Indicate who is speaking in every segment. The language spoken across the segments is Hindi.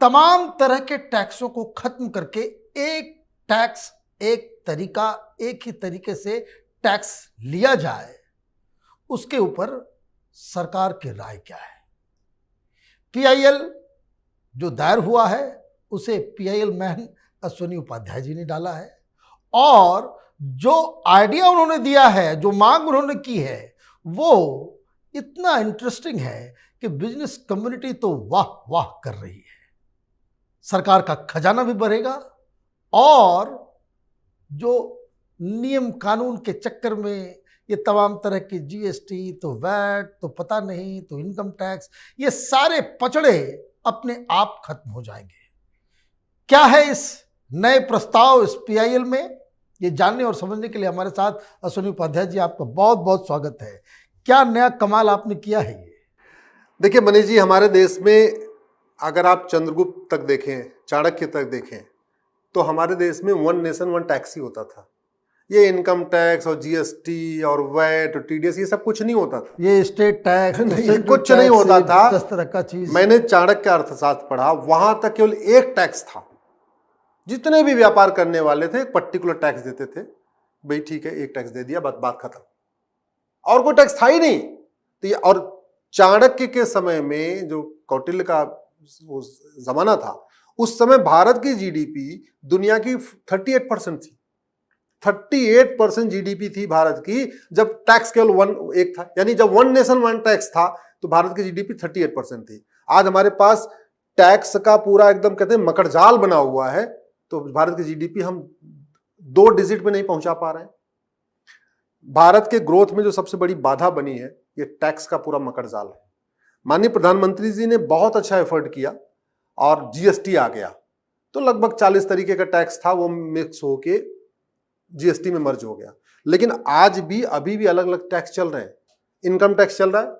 Speaker 1: तमाम तरह के टैक्सों को खत्म करके एक टैक्स, एक तरीका, एक ही तरीके से टैक्स लिया जाए, उसके ऊपर सरकार की राय क्या है? पीआईएल जो दायर हुआ है उसे पीआईएल मैन अश्विनी उपाध्याय जी ने डाला है और जो आइडिया उन्होंने दिया है, जो मांग उन्होंने की है, वो इतना इंटरेस्टिंग है कि बिजनेस कम्युनिटी तो वाह वाह कर रही है। सरकार का खजाना भी बढ़ेगा और जो नियम कानून के चक्कर में ये तमाम तरह की जीएसटी, तो वैट, तो पता नहीं, तो इनकम टैक्स, ये सारे पचड़े अपने आप खत्म हो जाएंगे। क्या है इस नए प्रस्ताव, इस पीआईएल में, ये जानने और समझने के लिए हमारे साथ अश्विनी उपाध्याय जी, आपका बहुत बहुत स्वागत है। क्या नया कमाल आपने किया है ये?
Speaker 2: देखिए मनीष जी, हमारे देश में अगर आप चंद्रगुप्त तक देखें, चाणक्य तक देखें, तो हमारे देश में वन नेशन वन टैक्स ही होता था। ये इनकम टैक्स और जीएसटी और वैट और टीडीएस ये सब कुछ नहीं होता था।
Speaker 1: ये स्टेट टैक्स
Speaker 2: कुछ नहीं होता था।
Speaker 1: 10 तरह का चीज।
Speaker 2: मैंने चाणक्य अर्थशास्त्र पढ़ा, वहां तक केवल एक टैक्स था। जितने भी व्यापार करने वाले थे एक पर्टिकुलर टैक्स देते थे। भाई ठीक है, एक टैक्स दे दिया, बात खत्म, और कोई टैक्स था ही नहीं। तो ये, और चाणक्य के समय में जो कौटिल्य का जमाना था, उस समय भारत की जीडीपी दुनिया की 38% थी। 38% जीडीपी थी भारत की, जब टैक्स केवल एक था। यानी जब वन नेशन वन टैक्स था तो भारत की जीडीपी 38% थी। आज हमारे पास टैक्स का पूरा एकदम कहते हैं मकड़जाल बना हुआ है, तो भारत की जीडीपी हम 2 डिजिट में नहीं पहुंचा पा रहे हैं। भारत के ग्रोथ में जो सबसे बड़ी बाधा बनी है, ये टैक्स का पूरा मकड़जाल है। माननीय प्रधानमंत्री जी ने बहुत अच्छा एफर्ट किया और जीएसटी आ गया, तो लगभग 40 तरीके का टैक्स था, वो मिक्स होके जीएसटी में मर्ज हो गया। लेकिन आज भी अभी भी अलग अलग टैक्स चल रहे हैं। इनकम टैक्स चल रहा है,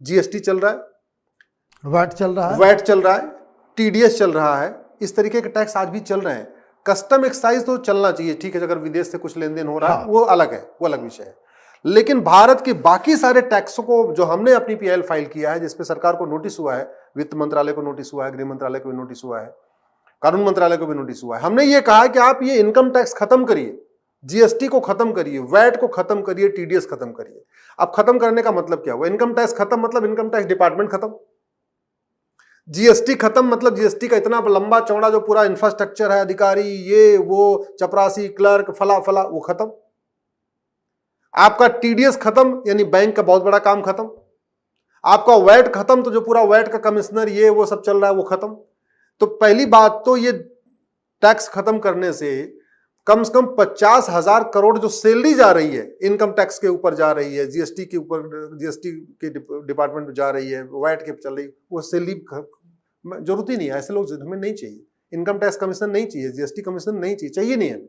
Speaker 2: जीएसटी चल रहा है,
Speaker 1: वैट चल रहा है,
Speaker 2: टीडीएस चल रहा है। इस तरीके के टैक्स आज भी चल रहे हैं। कस्टम एक्साइज तो चलना चाहिए, ठीक है, अगर विदेश से कुछ लेन देन हो रहा है वो अलग है, वो अलग विषय है। लेकिन भारत के बाकी सारे टैक्सों को जो हमने अपनी पीआईएल फाइल किया है, जिसपे सरकार को नोटिस हुआ है, वित्त मंत्रालय को नोटिस हुआ है, गृह मंत्रालय को भी नोटिस हुआ है, कानून मंत्रालय को भी नोटिस हुआ है, हमने ये कहा कि आप ये इनकम टैक्स खत्म करिए, जीएसटी को खत्म करिए, वैट को खत्म करिए, टीडीएस खत्म करिए। अब खत्म करने का मतलब क्या हुआ? इनकम टैक्स खत्म मतलब इनकम टैक्स डिपार्टमेंट खत्म, जीएसटी खत्म मतलब जीएसटी का इतना लंबा चौड़ा जो पूरा इंफ्रास्ट्रक्चर है, अधिकारी, ये वो, चपरासी, क्लर्क, फला फला, वो खत्म। आपका टीडीएस खत्म, यानी बैंक का बहुत बड़ा काम खत्म। आपका वैट खत्म, तो जो पूरा वैट का कमिश्नर ये वो सब चल रहा है वो खत्म। तो पहली बात तो ये टैक्स खत्म करने से कम 50,000 करोड़ जो सैलरी जा रही है, इनकम टैक्स के ऊपर जा रही है, जीएसटी के ऊपर, जीएसटी के डिपार्टमेंट में जा रही है, वैट के चल रही, वो सैलरी जरूरत ही नहीं है। ऐसे लोग हमें नहीं चाहिए। इनकम टैक्स कमीशन नहीं चाहिए, जीएसटी कमीशन नहीं चाहिए नहीं है।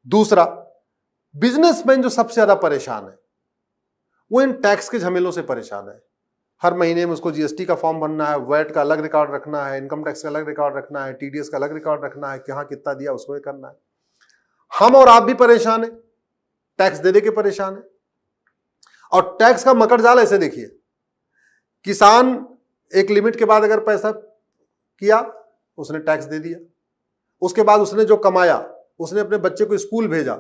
Speaker 2: दूसरा, बिजनेसमैन जो सबसे ज्यादा परेशान है वो इन टैक्स के झमेलों से परेशान है। हर महीने में उसको जीएसटी का फॉर्म भरना है, वैट का अलग रिकॉर्ड रखना है, इनकम टैक्स का अलग रिकॉर्ड रखना है, टीडीएस का अलग रिकॉर्ड रखना है, कहां कितना दिया उसको करना है। हम और आप भी परेशान है, टैक्स दे के परेशान है। और टैक्स का मकड़जाल ऐसे देखिए, किसान एक लिमिट के बाद अगर पैसा किया, उसने टैक्स दे दिया, उसके बाद उसने जो कमाया, उसने अपने बच्चे को स्कूल भेजा,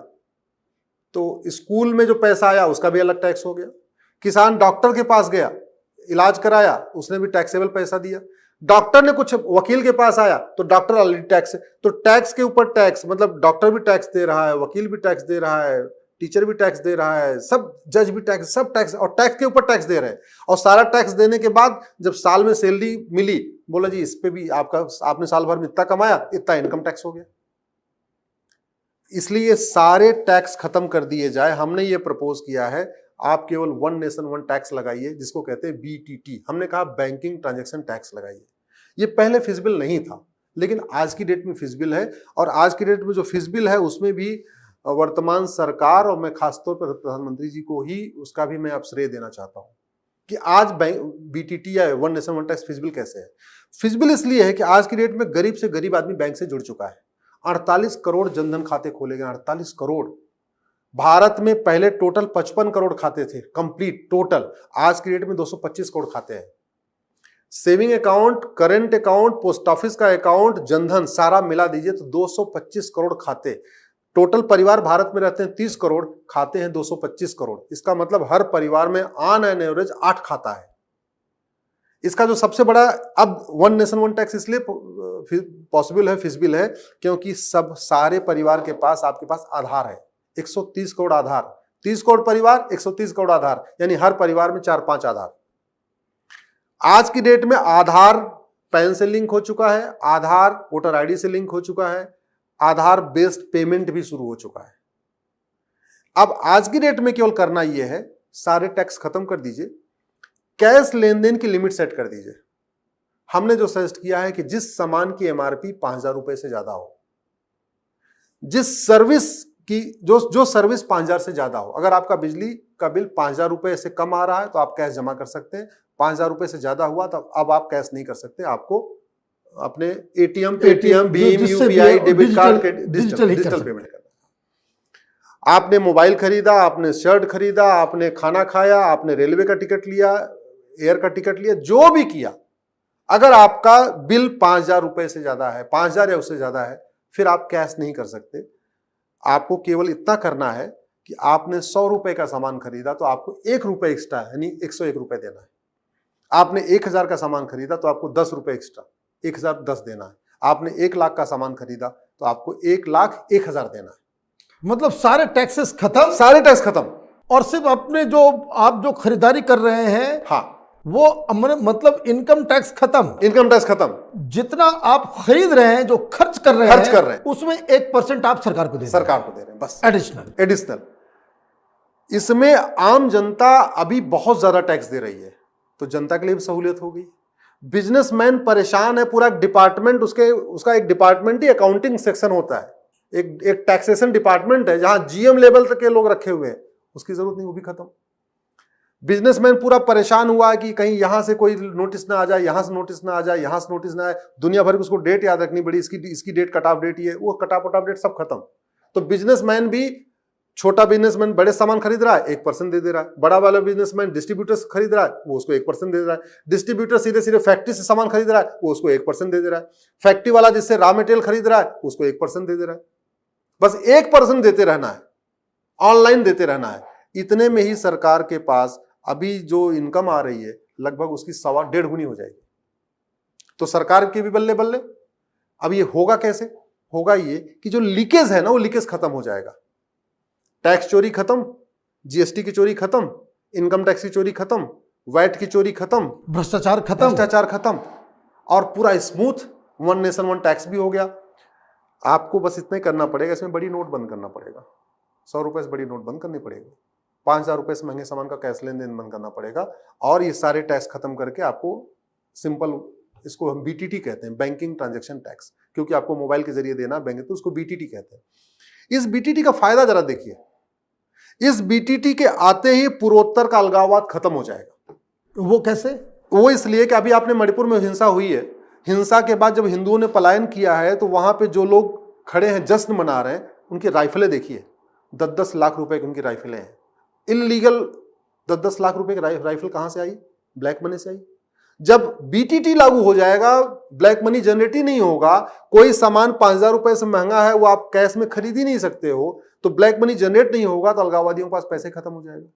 Speaker 2: तो स्कूल में जो पैसा आया उसका भी अलग टैक्स हो गया। किसान डॉक्टर के पास गया, इलाज कराया, उसने भी टैक्सेबल पैसा दिया। डॉक्टर ने कुछ वकील के पास आया तो डॉक्टर ऑलरेडी टैक्स, तो टैक्स के ऊपर टैक्स, मतलब डॉक्टर भी टैक्स दे रहा है, वकील भी टैक्स दे रहा है, टीचर भी टैक्स दे रहा है, सब जज भी टैक्स, सब टैक्स, और टैक्स के ऊपर टैक्स दे रहे हैं। और सारा टैक्स देने के बाद जब साल में सैलरी मिली, बोला जी इस पे भी आपने साल भर में इतना कमाया, इतना इनकम टैक्स हो गया। इसलिए सारे टैक्स खत्म कर दिए जाए। हमने ये प्रपोज किया है, आप केवल वन नेशन वन टैक्स लगाइए, जिसको कहते हैं बीटीटी। हमने कहा बैंकिंग ट्रांजैक्शन टैक्स लगाइए। ये पहले फिजिबल नहीं था, लेकिन आज की डेट में फिजिबल है। और आज की डेट में जो फिजिबल है उसमें भी वर्तमान सरकार और मैं खासतौर पर प्रधानमंत्री जी को ही उसका भी मैं अब श्रेय देना चाहता हूं कि आज बीटीटी या one nation one tax feasible कैसे है। फिजिबल इसलिए है कि आज की डेट में गरीब से गरीब आदमी बैंक से जुड़ चुका है। 48 करोड़ जनधन खाते खोले गए, 48 करोड़। भारत में पहले टोटल 55 करोड़ खाते थे कंप्लीट टोटल, आज की डेट में 225 करोड़ खाते हैं। Saving account, current account, post office का अकाउंट, जनधन सारा मिला दीजिए तो 225 करोड़ खाते। टोटल परिवार भारत में रहते हैं 30 करोड़, खाते हैं 225 करोड़। इसका मतलब हर परिवार में ऑन एन एवरेज 8 खाता है। इसका जो सबसे बड़ा, अब वन नेशन वन टैक्स इसलिए पॉसिबल है, फिजिबल है, क्योंकि सब सारे परिवार के पास, आपके पास आधार है। 130 करोड़ आधार, 30 करोड़ परिवार, 130 करोड़ आधार, यानी हर परिवार में 4-5 आधार। आज की डेट में आधार पैन से लिंक हो चुका है, आधार वोटर आईडी से लिंक हो चुका है, आधार बेस्ड पेमेंट भी शुरू हो चुका है। अब आज की डेट में केवल करना यह है, सारे टैक्स खत्म कर दीजिए, कैश लेन देन की लिमिट सेट कर दीजिए। हमने जो सजेस्ट किया है कि जिस सामान की एमआरपी 5,000 रुपए से ज्यादा हो, जिस सर्विस की जो सर्विस 5,000 से ज्यादा हो, अगर आपका बिजली का बिल 5,000 रुपए से कम आ रहा है तो आप कैश जमा कर सकते हैं। 5,000 रुपए से ज्यादा हुआ तो अब आप कैश नहीं कर सकते, आपको अपने ATM, Paytm, Bhim, UPI, debit card के डिजिटल पेमेंट करना। आपने मोबाइल खरीदा, आपने शर्ट खरीदा, आपने खाना खाया, आपने रेलवे का टिकट लिया, एयर का टिकट लिया, जो भी किया, अगर आपका बिल 5,000 रुपए से ज्यादा है, 5,000 या उससे ज्यादा है, फिर आप कैश नहीं कर सकते। आपको केवल इतना करना है कि आपने 100 रुपए का सामान खरीदा तो आपको 1 रुपए एक्स्ट्रा, यानी 101 रुपए देना है। आपने 1,000 का सामान खरीदा तो आपको 10 रुपए एक्स्ट्रा, 1,010 देना है। आपने 1 लाख का सामान खरीदा तो आपको 1,01,000 देना है।
Speaker 1: मतलब सारे टैक्सेस खत्म,
Speaker 2: सारे टैक्स खत्म,
Speaker 1: और सिर्फ अपने जो आप जो खरीदारी कर रहे हैं,
Speaker 2: हाँ,
Speaker 1: वो मतलब इनकम टैक्स खत्म,
Speaker 2: इनकम टैक्स खत्म।
Speaker 1: जितना आप खरीद रहे हैं, जो खर्च कर रहे हैं, उसमें 1% आप सरकार को दे
Speaker 2: रहे हैं, बस
Speaker 1: एडिशनल।
Speaker 2: इसमें आम जनता अभी बहुत ज्यादा टैक्स दे रही है, तो जनता के लिए भी सहूलियत हो गई। बिजनेसमैन परेशान है, पूरा डिपार्टमेंट, उसका एक डिपार्टमेंट ही अकाउंटिंग सेक्शन होता है, एक टैक्सेशन डिपार्टमेंट है जहां जीएम लेवल तक के लोग रखे हुए हैं, उसकी जरूरत नहीं, वो भी खत्म। बिजनेसमैन पूरा परेशान हुआ है कि कहीं यहां से कोई नोटिस ना आ जाए, यहां से नोटिस ना आ जाए, यहां से नोटिस ना आए, दुनिया भर की उसको डेट याद रखनी पड़ी, इसकी डेट कट ऑफ डेट, ये वो कट ऑफ डेट सब खत्म। तो बिजनेसमैन भी, छोटा बिजनेसमैन बड़े सामान खरीद रहा है 1% दे रहा है, बड़ा वाला बिजनेसमैन डिस्ट्रीब्यूटर्स खरीद रहा है, वो उसको 1% दे रहा है, डिस्ट्रीब्यूटर सीधे सीधे फैक्ट्री से सामान खरीद रहा है, वो उसको 1% दे रहा है, फैक्ट्री वाला जिससे रॉ मटेरियल खरीद रहा है उसको 1% दे रहा है। बस 1% देते रहना है, ऑनलाइन देते रहना है। इतने में ही सरकार के पास अभी जो इनकम आ रही है लगभग उसकी 1.25 गुनी हो जाएगी। तो सरकार के भी बल्ले बल्ले। अब ये होगा कैसे? होगा ये कि जो लीकेज है ना, वो लीकेज खत्म हो जाएगा। टैक्स चोरी खत्म, जीएसटी की चोरी खत्म, इनकम टैक्स की चोरी खत्म, वैट की चोरी खत्म,
Speaker 1: भ्रष्टाचार खत्म,
Speaker 2: और पूरा smooth one nation one tax भी हो गया। आपको बस इतना ही करना पड़ेगा, इसमें बड़ी नोट बंद करना पड़ेगा, 100 रुपए से बड़ी नोट बंद करनी पड़ेगी, 5,000 रुपए से महंगे सामान का कैश लेन देन बंद करना पड़ेगा, और ये सारे टैक्स खत्म करके आपको सिंपल, इसको हम बीटीटी कहते हैं, बैंकिंग ट्रांजैक्शन टैक्स, क्योंकि आपको मोबाइल के जरिए देना बैंक, तो उसको बीटीटी कहते हैं। इस बीटीटी का फायदा जरा देखिए, इस बीटीटी के आते ही पूर्वोत्तर का अलगाववाद खत्म हो जाएगा।
Speaker 1: वो कैसे?
Speaker 2: वो इसलिए कि अभी आपने मणिपुर में हिंसा हुई है, हिंसा के बाद जब हिंदुओं ने पलायन किया है तो वहां पे जो लोग खड़े हैं जश्न मना रहे हैं, उनकी राइफलें देखिए, 10-10 लाख रुपए की उनकी राइफलें हैं। इलीगल 10-10 लाख रुपए की राइफल कहां से आई? ब्लैक मनी से आई। जब बीटीटी लागू हो जाएगा, ब्लैक मनी जनरेट ही नहीं होगा, कोई सामान 5,000 रुपए से महंगा है वो आप कैश में खरीद ही नहीं सकते हो, तो ब्लैक मनी जनरेट नहीं होगा, तो अलगाववादियों के पास पैसे खत्म हो जाएगा,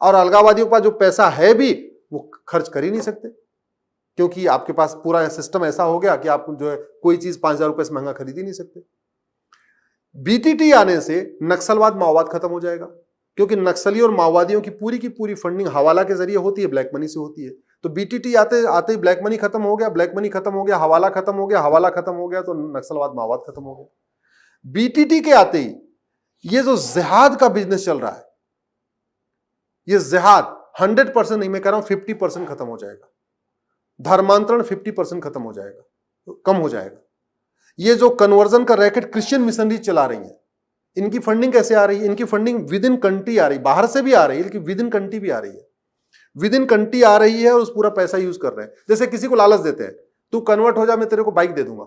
Speaker 2: और अलगाववादियों के पास जो पैसा है भी वो खर्च कर ही नहीं सकते, क्योंकि आपके पास पूरा सिस्टम ऐसा हो गया कि आप जो है कोई चीज 5,000 रुपए से महंगा खरीद ही नहीं सकते। बीटीटी आने से नक्सलवाद माओवाद खत्म हो जाएगा, क्योंकि नक्सली और माओवादियों की पूरी फंडिंग हवाला के जरिए होती है, ब्लैक मनी से होती है। तो बीटीटी आते आते ही ब्लैक मनी खत्म हो गया, ब्लैक मनी खत्म हो गया, हवाला खत्म हो गया, हवाला खत्म हो गया, तो नक्सलवाद माओवाद खत्म हो गया। बीटीटी के आते ही ये जो जिहाद का बिजनेस चल रहा है, ये जिहाद 100% नहीं, मैं कह रहा हूं 50% खत्म हो जाएगा। धर्मांतरण 50% खत्म हो जाएगा, कम हो जाएगा। ये जो कन्वर्जन का रैकेट क्रिश्चियन मिशनरी चला रही है, इनकी फंडिंग कैसे आ रही है? इनकी फंडिंग विद इन कंट्री आ रही है, बाहर से भी आ रही है, लेकिन विद इन कंट्री भी आ रही है। विद इन कंट्री आ रही है और उस पूरा पैसा यूज कर रहे हैं। जैसे किसी को लालच देते हैं, तू कन्वर्ट हो जा, मैं तेरे को बाइक दे दूंगा।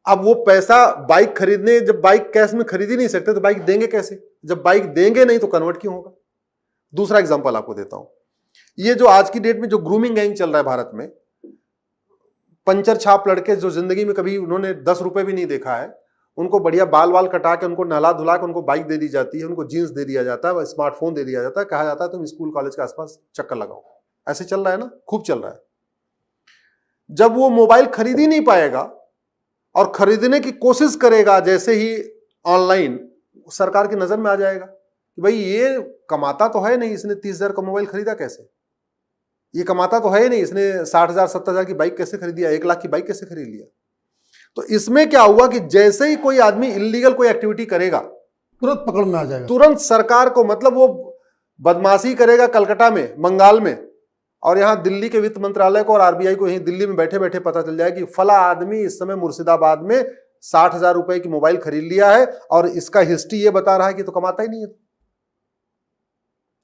Speaker 2: अब वो पैसा बाइक खरीदने, जब बाइक कैश में खरीद ही नहीं सकते तो बाइक देंगे कैसे? जब बाइक देंगे नहीं तो कन्वर्ट क्यों होगा? दूसरा एग्जांपल आपको देता हूं। ये जो आज की डेट में जो ग्रूमिंग गैंग चल रहा है भारत में, पंचर छाप लड़के जो जिंदगी में कभी उन्होंने 10 रुपए भी नहीं देखा है, उनको बढ़िया बाल वाल कटा के, उनको नहला धुला के उनको बाइक दे दी जाती है, उनको जीन्स दे दिया जाता है, स्मार्टफोन दे दिया जाता है, कहा जाता है तुम स्कूल कॉलेज के आसपास चक्कर लगाओ। ऐसे चल रहा है ना, खूब चल रहा है। जब वो मोबाइल खरीद ही नहीं पाएगा और खरीदने की कोशिश करेगा जैसे ही ऑनलाइन, सरकार की नजर में आ जाएगा कि भाई ये कमाता तो है नहीं, इसने 30,000 का मोबाइल खरीदा कैसे, ये कमाता तो है ही नहीं, इसने 60,000 70,000 की बाइक कैसे खरीदी, 1 लाख की बाइक कैसे खरीद लिया। तो इसमें क्या हुआ कि जैसे ही कोई आदमी इलीगल कोई एक्टिविटी करेगा
Speaker 1: तुरंत पकड़ में आ जाएगा,
Speaker 2: तुरंत सरकार को, मतलब वो बदमाशी करेगा कलकत्ता में, बंगाल में, और यहां दिल्ली के वित्त मंत्रालय को और आरबीआई को यहीं दिल्ली में बैठे बैठे पता चल जाए कि फला आदमी इस समय मुर्शिदाबाद में 60,000 रुपए की मोबाइल खरीद लिया है और इसका हिस्ट्री ये बता रहा है कि तो कमाता ही नहीं है।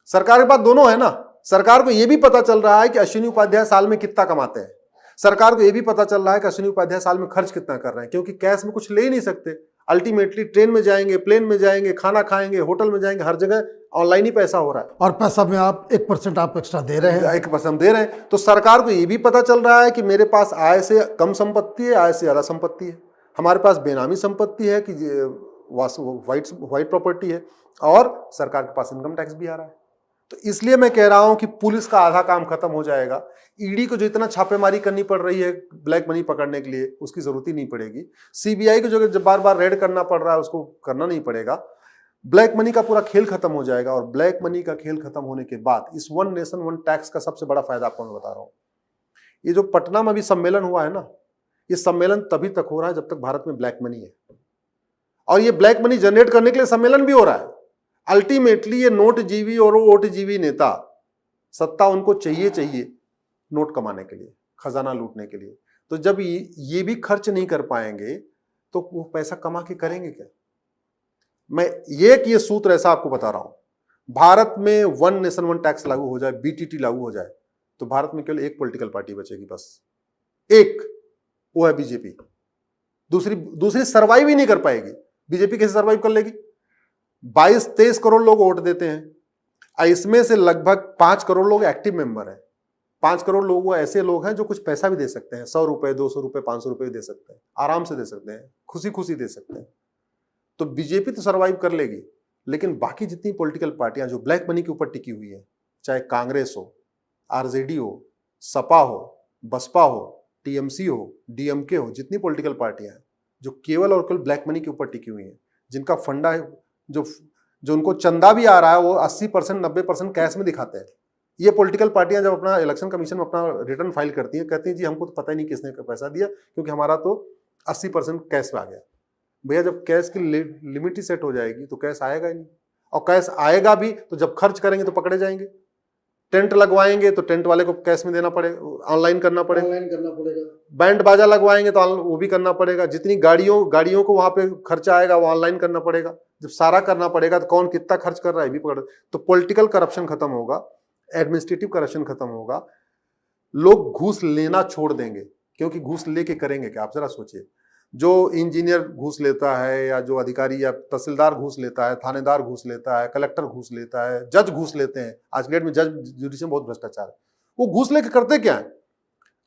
Speaker 2: सरकार के पास दोनों है ना, सरकार को यह भी पता चल रहा है कि अश्विनी उपाध्याय साल में कितना कमाते हैं, सरकार को यह भी पता चल रहा है कि अश्विनी उपाध्याय साल में खर्च कितना कर रहे हैं, क्योंकि कैश में कुछ ले ही नहीं सकते। अल्टीमेटली ट्रेन में जाएंगे, प्लेन में जाएंगे, खाना खाएंगे, होटल में जाएंगे, हर जगह ऑनलाइन ही पैसा हो रहा है,
Speaker 1: और पैसा में आप 1% आप एक्स्ट्रा दे रहे हैं,
Speaker 2: 1% दे रहे हैं। तो सरकार को यह भी पता चल रहा है कि मेरे पास आय से कम संपत्ति है, आय से ज्यादा संपत्ति है, हमारे पास बेनामी संपत्ति है कि व्हाइट प्रॉपर्टी है, और सरकार के पास इनकम टैक्स भी आ रहा है। तो इसलिए मैं कह रहा हूं कि पुलिस का आधा काम खत्म हो जाएगा। ईडी को जो इतना छापेमारी करनी पड़ रही है ब्लैक मनी पकड़ने के लिए, उसकी जरूरत ही नहीं पड़ेगी। सीबीआई को जो जब बार बार रेड करना पड़ रहा है उसको करना नहीं पड़ेगा। ब्लैक मनी का पूरा खेल खत्म हो जाएगा, और ब्लैक मनी का खेल खत्म होने के बाद इस वन नेशन वन टैक्स का सबसे बड़ा फायदा आपको मैं बता रहा हूं। ये जो पटना में अभी सम्मेलन हुआ है ना, ये सम्मेलन तभी तक हो रहा है जब तक भारत में ब्लैक मनी है, और ये ब्लैक मनी जनरेट करने के लिए सम्मेलन भी हो रहा है। अल्टीमेटली ये नोट जीवी और वोट जीवी नेता, सत्ता उनको चाहिए नोट कमाने के लिए, खजाना लूटने के लिए। तो जब ये भी खर्च नहीं कर पाएंगे तो वो पैसा कमा के करेंगे क्या। मैं ये सूत्र ऐसा आपको बता रहा हूं, भारत में वन नेशन वन टैक्स लागू हो जाए, बीटीटी लागू हो जाए, तो भारत में केवल एक पॉलिटिकल पार्टी बचेगी, बस एक, वो है बीजेपी। दूसरी सर्वाइव ही नहीं कर पाएगी। बीजेपी कैसे सर्वाइव कर लेगी? 22-23 करोड़ लोग वोट देते हैं, इसमें से लगभग 5 करोड़ लोग एक्टिव मेंबर हैं। 5 करोड़ लोग वो ऐसे लोग हैं जो कुछ पैसा भी दे सकते हैं, 100 रुपए, 200 रुपए, 500 रुपए दे सकते हैं, आराम से दे सकते हैं, खुशी खुशी दे सकते हैं। तो बीजेपी तो सर्वाइव कर लेगी, लेकिन बाकी जितनी पॉलिटिकल पार्टियां जो ब्लैक मनी के ऊपर टिकी हुई है, चाहे कांग्रेस हो, आरजेडी हो, सपा हो, बसपा हो, टीएमसी हो, डीएमके हो, जितनी पॉलिटिकल पार्टियां हैं जो केवल और केवल ब्लैक मनी के ऊपर टिकी हुई हैं, जिनका फंडा है, जो उनको चंदा भी आ रहा है वो 80% 90% कैश में दिखाते हैं। ये पॉलिटिकल पार्टियां जब अपना इलेक्शन कमीशन में अपना रिटर्न फाइल करती हैं, कहती हैं जी हमको तो पता ही नहीं किसने पैसा दिया, क्योंकि हमारा तो 80% कैश में आ गया। भैया जब कैश की लिमिट ही सेट हो जाएगी तो कैश आएगा ही नहीं, और कैश आएगा भी तो जब खर्च करेंगे तो पकड़े जाएंगे। टेंट लगवाएंगे तो टेंट वाले को कैश में देना पड़ेगा, ऑनलाइन करना पड़ेगा। बैंड बाजा लगवाएंगे तो वो भी करना पड़ेगा। जितनी गाड़ियों को वहां पे खर्चा आएगा वो ऑनलाइन करना पड़ेगा। जब सारा करना पड़ेगा तो कौन कितना खर्च कर रहा है भी पकड़। तो पॉलिटिकल करप्शन खत्म होगा, एडमिनिस्ट्रेटिव करप्शन खत्म होगा, लोग घूस लेना छोड़ देंगे। क्योंकि घूस लेके करेंगे क्या, आप जरा सोचिए। जो इंजीनियर घूस लेता है, या जो अधिकारी या तहसीलदार घूस लेता है, थानेदार घूस लेता है, कलेक्टर घूस लेता है, जज घूस लेते हैं। आज के डेट में जज जुडिशियल में बहुत भ्रष्टाचार है। वो घूस लेके करते क्या है?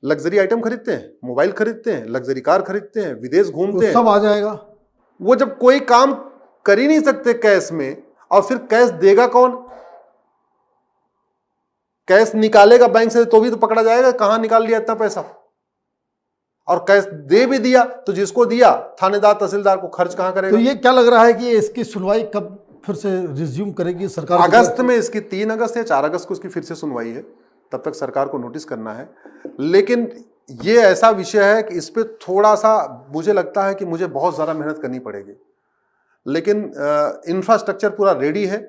Speaker 2: लग्जरी आइटम खरीदते हैं, मोबाइल खरीदते हैं, लग्जरी कार खरीदते हैं, विदेश घूमते हैं,
Speaker 1: सब आ जाएगा।
Speaker 2: वो जब कोई काम कर ही नहीं सकते कैश में, और फिर कैश देगा कौन? कैश निकालेगा बैंक से तो भी तो पकड़ा जाएगा, कहां निकाल लिया इतना पैसा। और कैश दे भी दिया तो जिसको दिया थानेदार तहसीलदार को खर्च कहां करेगा?
Speaker 1: तो ये क्या लग रहा है कि इसकी सुनवाई कब फिर से रिज्यूम करेगी सरकार?
Speaker 2: अगस्त में इसकी 3 अगस्त या 4 अगस्त को इसकी फिर से सुनवाई है, तब तक सरकार को नोटिस करना है। लेकिन ये ऐसा विषय है कि इस पे थोड़ा सा मुझे लगता है कि मुझे बहुत ज्यादा मेहनत करनी पड़ेगी। लेकिन इंफ्रास्ट्रक्चर पूरा रेडी है,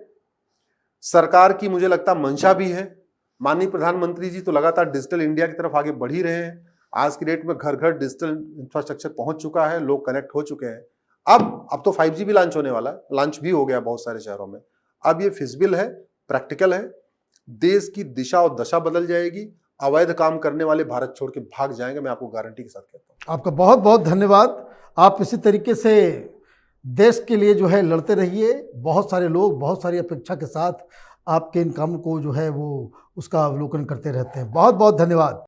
Speaker 2: सरकार की मुझे लगता मंशा भी है। माननीय प्रधानमंत्री जी तो लगातार डिजिटल इंडिया की तरफ आगे बढ़ ही रहे हैं। आज की डेट में घर घर डिजिटल इंफ्रास्ट्रक्चर पहुंच चुका है, लोग कनेक्ट हो चुके हैं। अब तो 5G भी लॉन्च होने वाला है, लॉन्च भी हो गया बहुत सारे शहरों में। अब ये फिजिबल है, प्रैक्टिकल है, देश की दिशा और दशा बदल जाएगी। अवैध काम करने वाले भारत छोड़ के भाग जाएंगे, मैं आपको गारंटी के साथ कहता हूं।
Speaker 1: आपका बहुत बहुत धन्यवाद। आप इसी तरीके से देश के लिए जो है लड़ते रहिए। बहुत सारे लोग बहुत सारी अपेक्षा के साथ आपके इन कामों को जो है वो उसका अवलोकन करते रहते हैं। बहुत बहुत धन्यवाद।